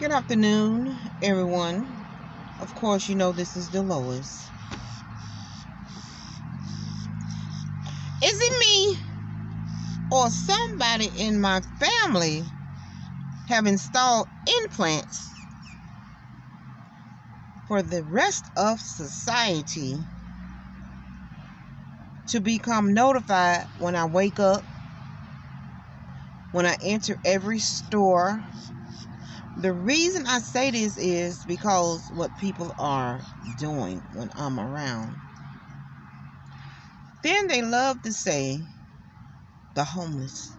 Good afternoon, everyone. Of course, you know this is Dolores. Is it me or somebody in my family have installed implants for the rest of society to become notified when I wake up, when I enter every store? The reason I say this is because what people are doing when I'm around. Then they love to say the homeless.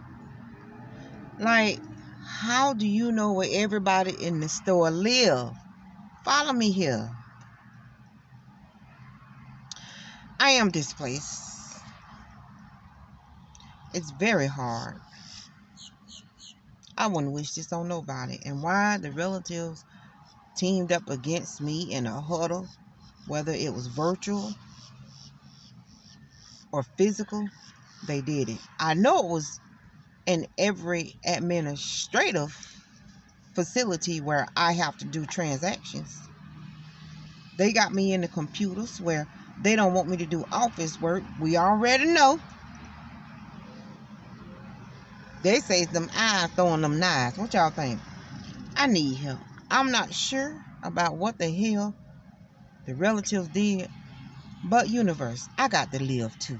Like, how do you know where everybody in the store live? Follow me here. I am displaced. It's very hard. I wouldn't wish this on nobody. And why the relatives teamed up against me in a huddle, whether it was virtual or physical, they did it. I know it was in every administrative facility where I have to do transactions. They got me in the computers where they don't want me to do office work. We already know. They say them eyes throwing them knives. What y'all think? I need help. I'm not sure about what the hell the relatives did, but universe, I got to live too.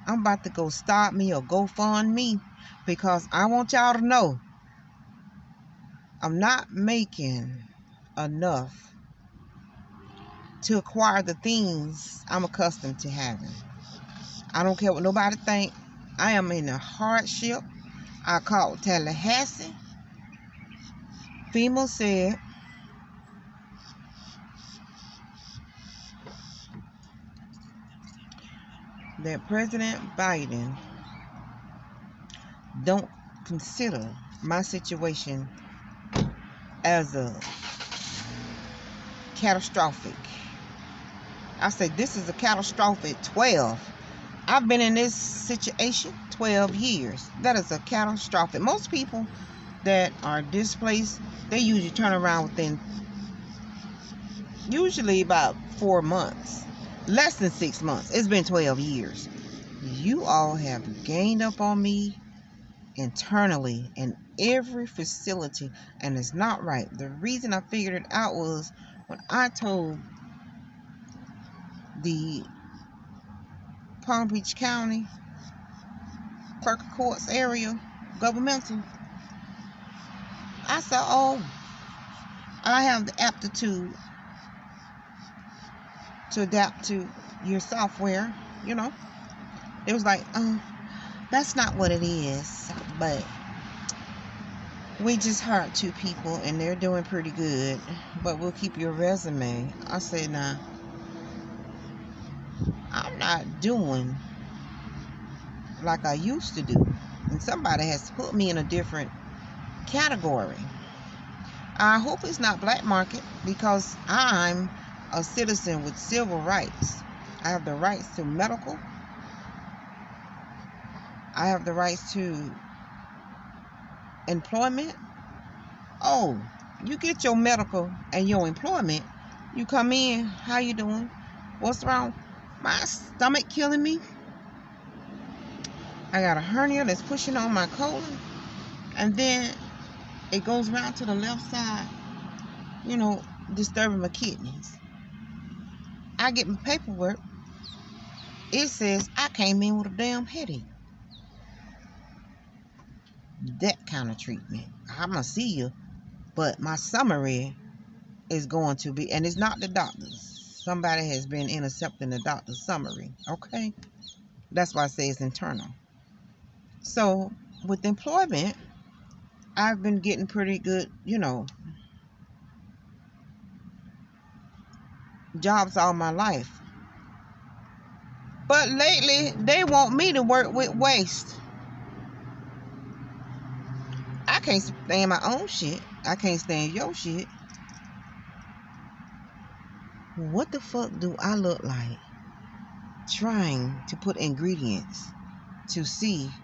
I'm about to go start me or GoFundMe because I want y'all to know I'm not making enough to acquire the things I'm accustomed to having. I don't care what nobody think. I am in a hardship. I called Tallahassee. FEMA said that President Biden don't consider my situation as a catastrophic. I said this is a catastrophic 12. I've been in this situation 12 years. That is a catastrophic. Most people that are displaced, they usually turn around within usually about 4 months. Less than 6 months. It's been 12 years. You all have gained up on me internally in every facility, and it's not right. The reason I figured it out was when I told the Palm Beach County Clerk of Courts area governmental, I said, oh, I have the aptitude to adapt to your software, you know. It was like, oh, that's not what it is, but we just hired 2 people and they're doing pretty good, but we'll keep your resume. I said, nah, I'm not doing like I used to do, and somebody has to put me in a different category. I hope it's not black market because I'm a citizen with civil rights. I have the rights to medical. I have the rights to employment. Oh, you get your medical and your employment. You come in, how you doing? What's wrong? My stomach killing me. I got a hernia that's pushing on my colon. And then it goes around to the left side, you know, disturbing my kidneys. I get my paperwork. It says I came in with a damn headache. That kind of treatment. I'm going to see you. But my summary is going to be, and it's not the doctor's. Somebody has been intercepting the doctor's summary. Okay? That's why I say it's internal. So, with employment, I've been getting pretty good, you know, jobs all my life. But lately, they want me to work with waste. I can't stand my own shit. I can't stand your shit. What the fuck do I look like trying to put ingredients to see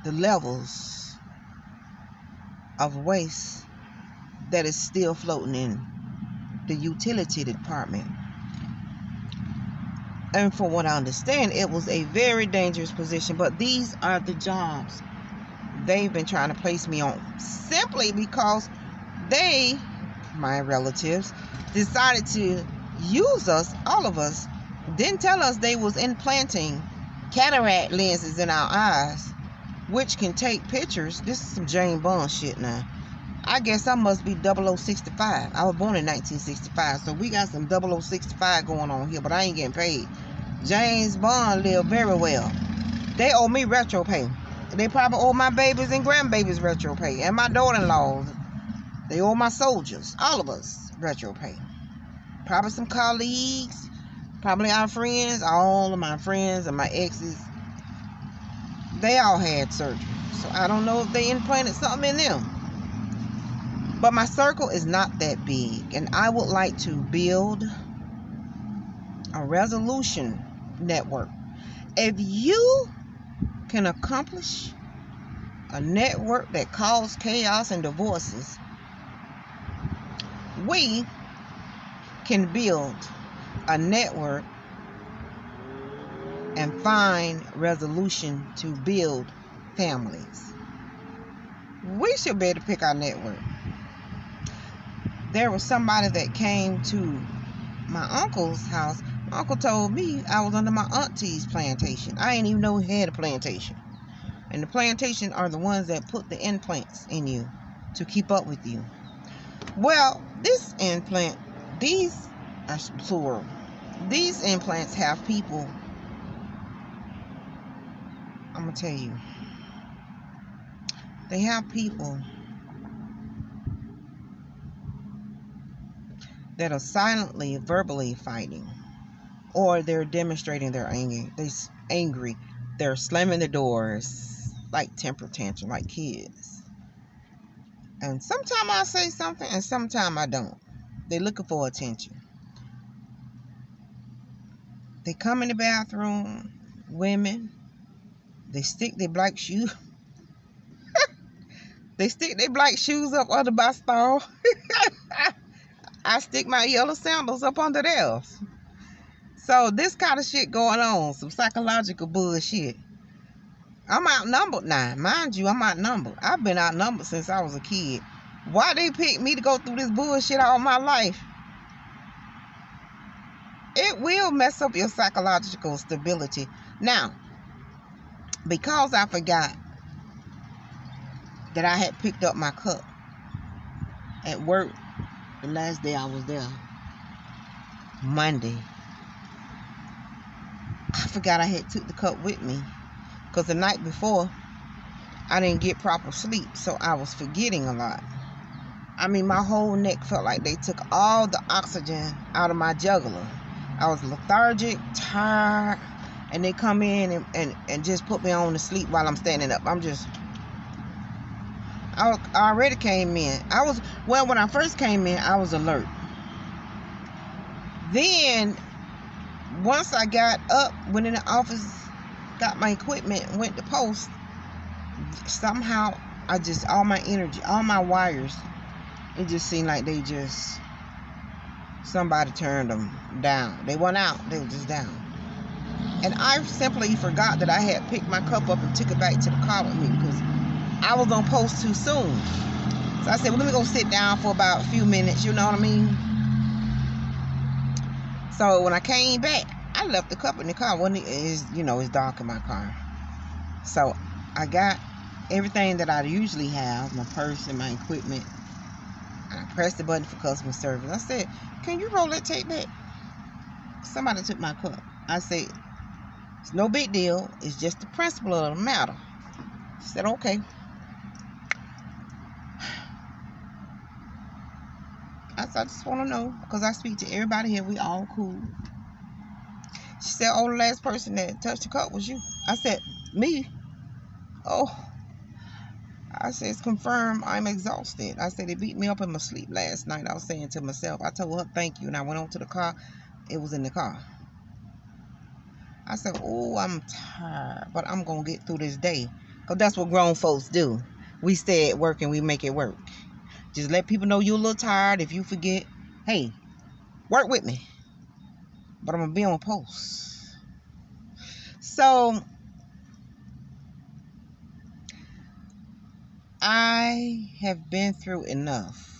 the levels of waste that is still floating in the utility department. And from what I understand, it was a very dangerous position. But these are the jobs they've been trying to place me on, simply because they, my relatives, decided to use us, all of us. Didn't tell us they was implanting cataract lenses in our eyes, which can take pictures. This is some James Bond shit now. I guess I must be 0065. I was born in 1965, so we got some 0065 going on here, but I ain't getting paid. James Bond lived very well. They owe me retro pay. They probably owe my babies and grandbabies retro pay, and my daughter-in-laws. They owe my soldiers, all of us, retro pay. Probably some colleagues, probably our friends, all of my friends and my exes. They all had surgery, so I don't know if they implanted something in them. But my circle is not that big, and I would like to build a resolution network. If you can accomplish a network that causes chaos and divorces, we can build a network and find resolution to build families. We should be able to pick our network. There was somebody that came to my uncle's house. My uncle told me I was under my auntie's plantation. I didn't even know he had a plantation. And the plantation are the ones that put the implants in you to keep up with you. Well, this implant, these are plural. These implants have people, I'm going to tell you, they have people that are silently, verbally fighting, or they're demonstrating their anger. They're angry. They're slamming the doors like temper tantrum, like kids. And sometimes I say something, and sometimes I don't. They're looking for attention. They come in the bathroom, women. They stick their black shoes. They stick their black shoes up under my stall. I stick my yellow sandals up under theirs. So this kind of shit going on, some psychological bullshit. I'm outnumbered now. Mind you, I'm outnumbered. I've been outnumbered since I was a kid. Why they pick me to go through this bullshit all my life? It will mess up your psychological stability. Now, because I forgot that I had picked up my cup at work the last day I was there, Monday, I forgot I had took the cup with me, because the night before I didn't get proper sleep, so I was forgetting a lot. I mean, my whole neck felt like they took all the oxygen out of my jugular. I was lethargic, tired, and they come in and just put me on to sleep while I'm standing up. I already came in. When I first came in, I was alert. Then, once I got up, went in the office, got my equipment, went to post, somehow all my energy, all my wires, it just seemed like somebody turned them down. They weren't out, they were just down. And I simply forgot that I had picked my cup up and took it back to the car with me, because I was gonna post too soon. So I said, well, let me go sit down for about a few minutes, you know what I mean? So when I came back, I left the cup in the car. It's dark in my car. So I got everything that I usually have, my purse and my equipment. I pressed the button for customer service. I said, can you roll that tape back? Somebody took my cup. I said, it's no big deal. It's just the principle of the matter. She said, okay. I said, I just want to know, because I speak to everybody here. We all cool. She said, oh, the last person that touched the cup was you. I said, me? Oh. I said, it's confirmed I'm exhausted. I said, they beat me up in my sleep last night. I was saying to myself, I told her, thank you. And I went on to the car. It was in the car. I said, oh, I'm tired, but I'm going to get through this day. Because that's what grown folks do. we stay at work and we make it work. Just let people know you're a little tired. If you forget, hey, work with me. But I'm going to be on post. So, I have been through enough.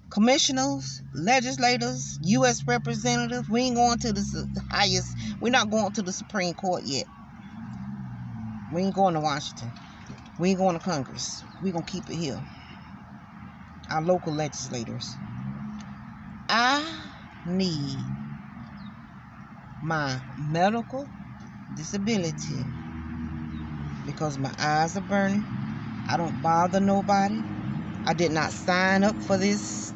Commissioners, legislators, U.S. representatives, we ain't going to the highest. We're not going to the Supreme Court yet. We ain't going to Washington. We ain't going to Congress. We're going to keep it here. Our local legislators. I need my medical disability because my eyes are burning. I don't bother nobody. I did not sign up for this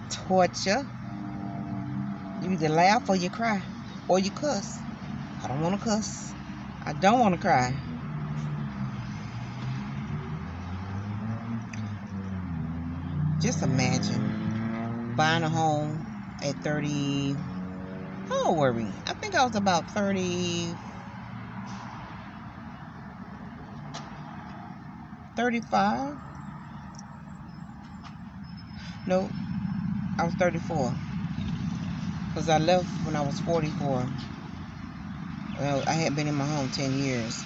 torture. You either laugh or you cry or you cuss. I don't want to cuss. I don't want to cry. Just imagine buying a home at 30. How old were we? I think I was about 30, 35. No, I was 34. Because I left when I was 44. Well, I had been in my home 10 years.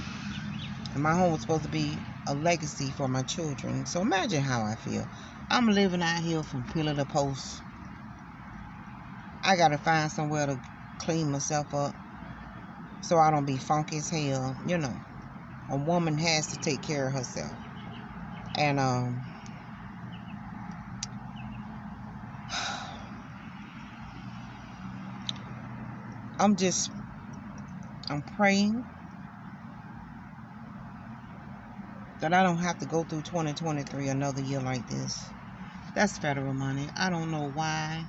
And my home was supposed to be a legacy for my children. So imagine how I feel. I'm living out here from pillar to post. I got to find somewhere to clean myself up so I don't be funky as hell. You know, a woman has to take care of herself. And, I'm praying that I don't have to go through 2023 another year like this. That's federal money. I don't know why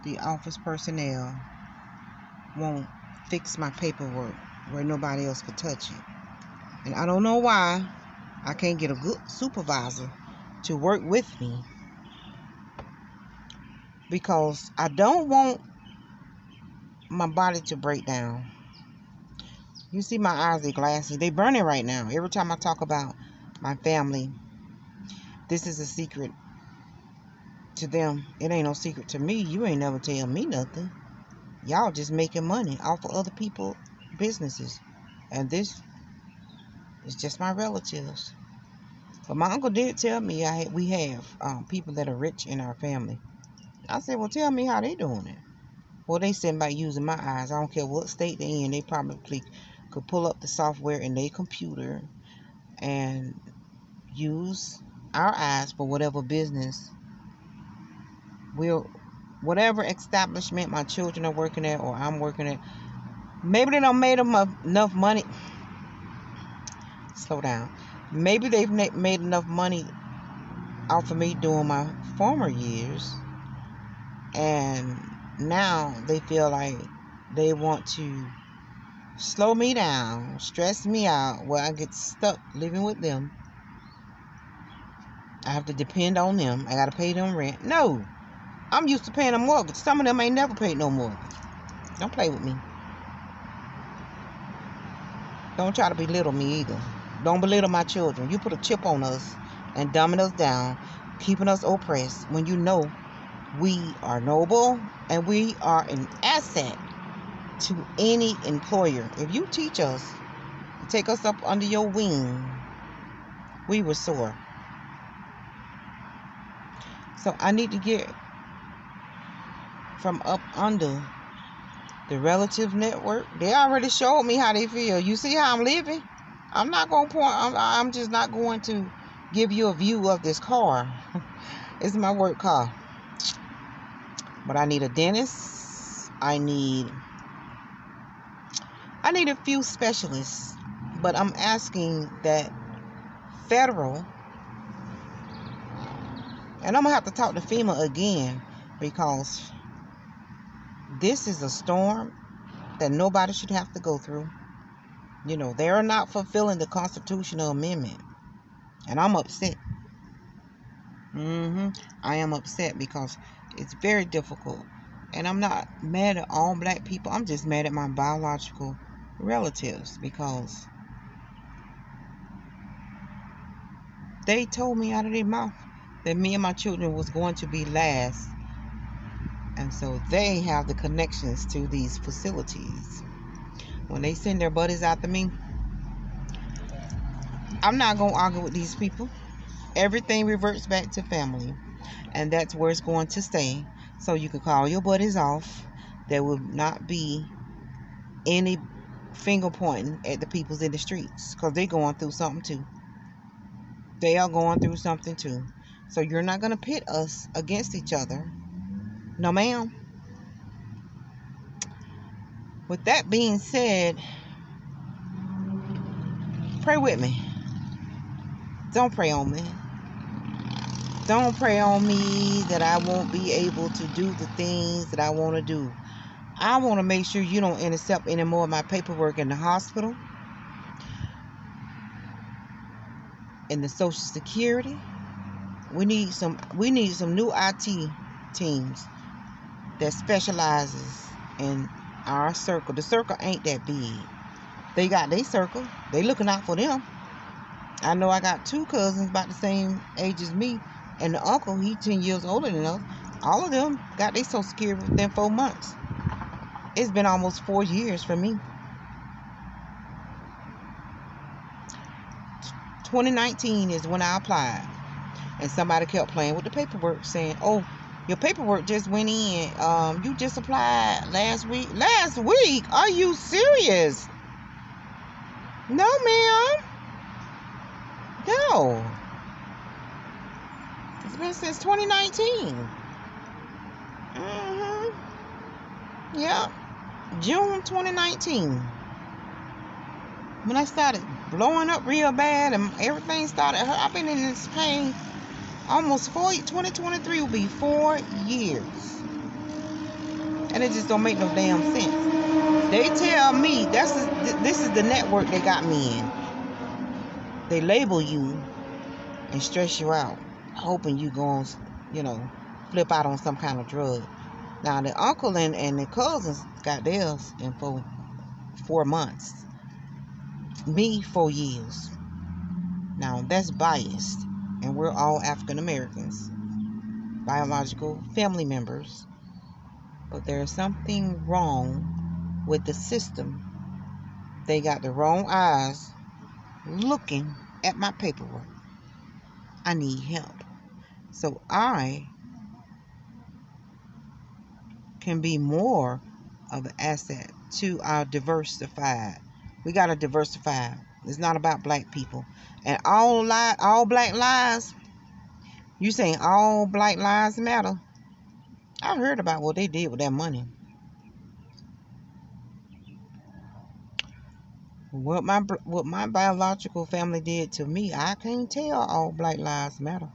the office personnel won't fix my paperwork where nobody else could touch it. And I don't know why I can't get a good supervisor to work with me, because I don't want my body to break down. You see my eyes, they glassy. They burning right now. Every time I talk about my family, this is a secret to them. It ain't no secret to me. You ain't never tell me nothing. Y'all just making money off of other people's businesses. And this is just my relatives. But my uncle did tell me we have people that are rich in our family. I said, well, tell me how they doing it. Well, they said by using my eyes. I don't care what state they're in. They probably could pull up the software in their computer and use our eyes for whatever business whatever establishment my children are working at or I'm working at. Maybe they don't made them enough money. Slow down. Maybe they've made enough money off of me during my former years, and now they feel like they want to slow me down, stress me out, where I get stuck living with them. I have to depend on them. I got to pay them rent. No, I'm used to paying a mortgage. Some of them ain't never paid no mortgage. Don't play with me. Don't try to belittle me either. Don't belittle my children. You put a chip on us and dumbing us down, keeping us oppressed, when you know we are noble and we are an asset to any employer. If you teach us, take us up under your wing, we will soar. So I need to get from up under the relative network. They already showed me how they feel. You see how I'm living? I'm not going to point. I'm just not going to give you a view of this car. It's my work car. But I need a dentist. I need a few specialists. But I'm asking that federal, and I'm going to have to talk to FEMA again, because this is a storm that nobody should have to go through. You know, they are not fulfilling the constitutional amendment. And I'm upset. I am upset because it's very difficult. And I'm not mad at all black people. I'm just mad at my biological relatives, because They told me out of their mouth that me and my children was going to be last. And so they have the connections to these facilities. When they send their buddies after me, I'm not going to argue with these people. Everything reverts back to family. And that's where it's going to stay. So you can call your buddies off. There will not be any finger pointing at the peoples in the streets, because they're going through something too. They are going through something too. So you're not going to pit us against each other. No, ma'am. With that being said, pray with me. Don't pray on me. Don't pray on me that I won't be able to do the things that I want to do. I want to make sure you don't intercept any more of my paperwork in the hospital, in the Social Security. We need some new IT teams that specializes in our circle. The circle ain't that big. They got their circle. They looking out for them. I know I got 2 cousins about the same age as me, and the uncle, he 10 years older than us. All of them got their Social Security within 4 months. It's been almost 4 years for me. 2019 is when I applied, and somebody kept playing with the paperwork, saying, "Oh, your paperwork just went in. You just applied last week." Last week? Are you serious? No, ma'am. No. It's been since 2019. Yeah. June 2019. When I started blowing up real bad and everything started hurt. I've been in this pain almost 2023 will be 4 years. And it just don't make no damn sense. They tell me this is the network they got me in. They label you and stress you out, hoping you gon' flip out on some kind of drug. Now the uncle and the cousins got theirs in 4 months. Me 4 years. Now that's biased, and we're all African Americans, biological family members. But there's something wrong with the system. They got the wrong eyes looking at my paperwork. I need help. So I can be more of an asset to our diversified. We got to diversify. It's not about black people. And all black lives, you saying all black lives matter? I heard about what they did with that money. What my biological family did to me, I can't tell all black lives matter,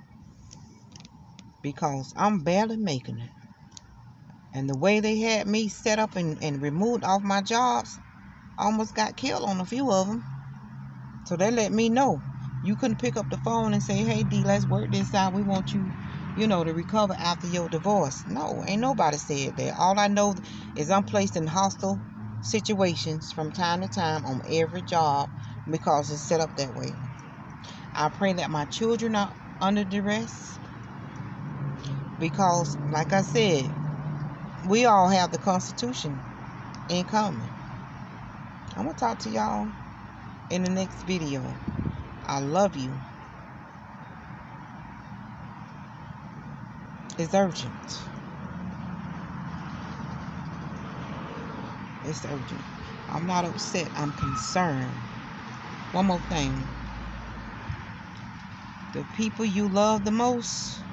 because I'm barely making it. And the way they had me set up and removed off my jobs, I almost got killed on a few of them. So they let me know. You couldn't pick up the phone and say, "Hey, D, let's work this out. We want you, to recover after your divorce." No, ain't nobody said that. All I know is I'm placed in hostile situations from time to time on every job because it's set up that way. I pray that my children are under duress, because, like I said, we all have the Constitution in common. I'm going to talk to y'all in the next video. I love you. It's urgent. It's urgent. I'm not upset. I'm concerned. One more thing. The people you love the most,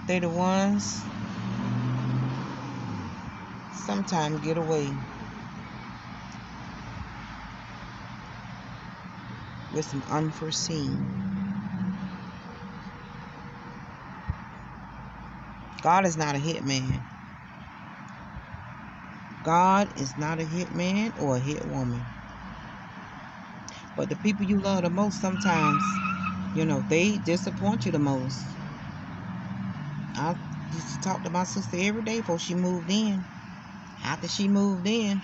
they the ones sometimes get away with some unforeseen. God is not a hitman. God is not a hitman or a hit woman. But the people you love the most, sometimes, they disappoint you the most. I used to talk to my sister every day before she moved in. After she moved in,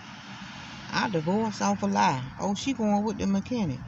I divorced off a lie. Oh, she going with the mechanic.